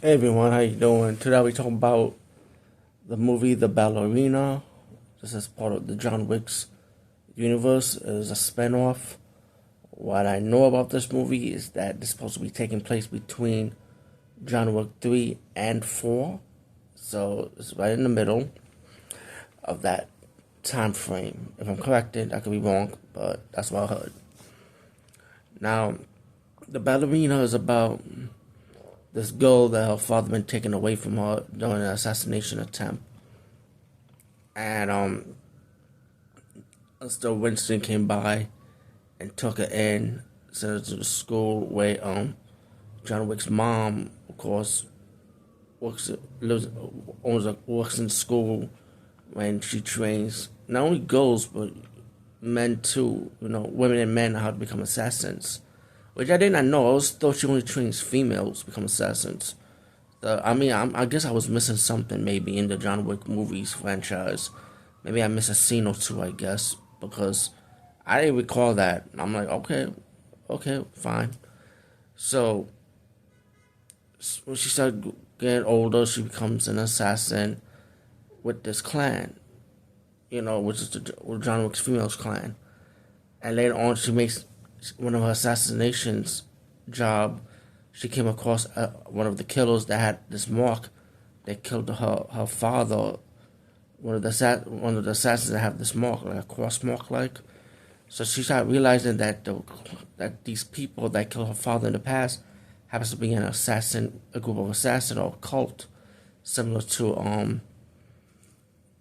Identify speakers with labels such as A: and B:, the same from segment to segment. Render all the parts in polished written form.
A: Hey everyone, how you doing? Today we talking about the movie The Ballerina. This is part of the John Wick's universe. It is a spinoff. What I know about this movie is that it's supposed to be taking place between John Wick 3 and 4. So it's right in the middle of that time frame. If I'm corrected, I could be wrong, but that's what I heard. Now, The Ballerina is about this girl that her father been taken away from her during an assassination attempt. And Mr. Winston came by and took her in, sent her to the school where John Wick's mom, of course, works in school when she trains not only girls but men too. Women and men how to become assassins, which I did not know. I always thought she only trains females to become assassins. I guess I was missing something maybe in the John Wick movies franchise. Maybe I missed a scene or two, I guess, because I didn't recall that. I'm like, okay, fine. So when she started getting older, she becomes an assassin with this clan, which is the John Wick's females clan. And later on, she makes one of her assassinations job. She came across one of the killers that had this mark that killed her father. One of the assassins that have this mark, like a cross mark, like. So she started realizing that these people that killed her father in the past happens to be a group of assassins or a cult, similar to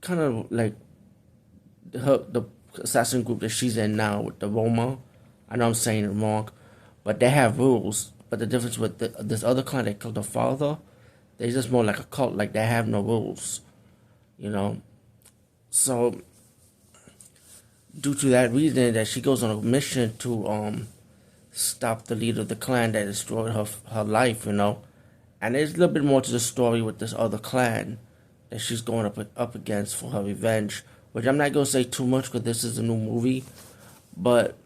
A: kind of like the assassin group that she's in now with the Roma. I know I'm saying it wrong, but they have rules. But the difference with this other clan that killed her father, they're just more like a cult, like they have no rules, you know. So due to that reason, that she goes on a mission to stop the leader of the clan that destroyed her life, And there's a little bit more to the story with this other clan that she's going up against for her revenge, which I'm not gonna say too much because this is a new movie. But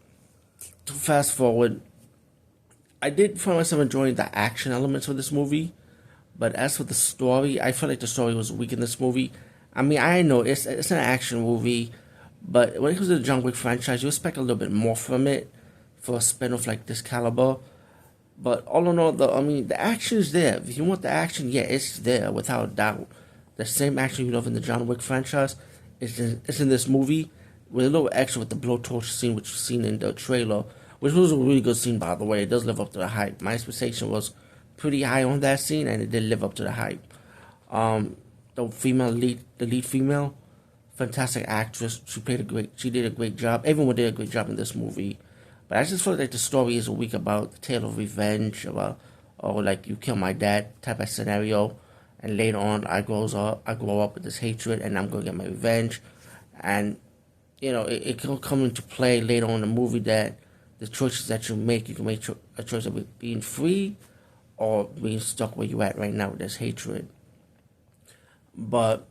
A: to fast forward, I did find myself enjoying the action elements of this movie, but as for the story, I felt like the story was weak in this movie. I know it's an action movie, but when it comes to the John Wick franchise, you expect a little bit more from it for a spin-off like this caliber. But all in all, the action is there. If you want the action, yeah, it's there without a doubt. The same action you love in the John Wick franchise is in this movie with a little extra with the blowtorch scene, which was seen in the trailer, which was a really good scene, by the way. It does live up to the hype. My expectation was pretty high on that scene, and it did live up to the hype. The lead female, fantastic actress. She did a great job. Everyone did a great job in this movie. But I just feel like the story is a week about the tale of revenge, about like you kill my dad type of scenario, and later on I grow up with this hatred, and I'm gonna get my revenge, and it can come into play later on in the movie that the choices that you can make a choice of being free or being stuck where you're at right now with this hatred. But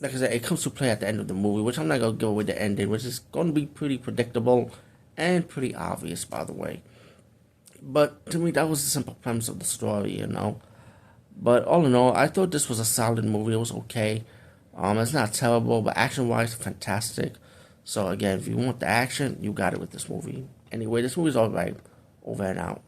A: like I said, it comes to play at the end of the movie, which I'm not gonna go with the ending, which is gonna be pretty predictable and pretty obvious, by the way. But to me, that was the simple premise of the story. But all in all, I thought this was a solid movie. It was okay. It's not terrible, but action-wise, fantastic. So again, if you want the action, you got it with this movie. Anyway, this movie's alright. Over and out.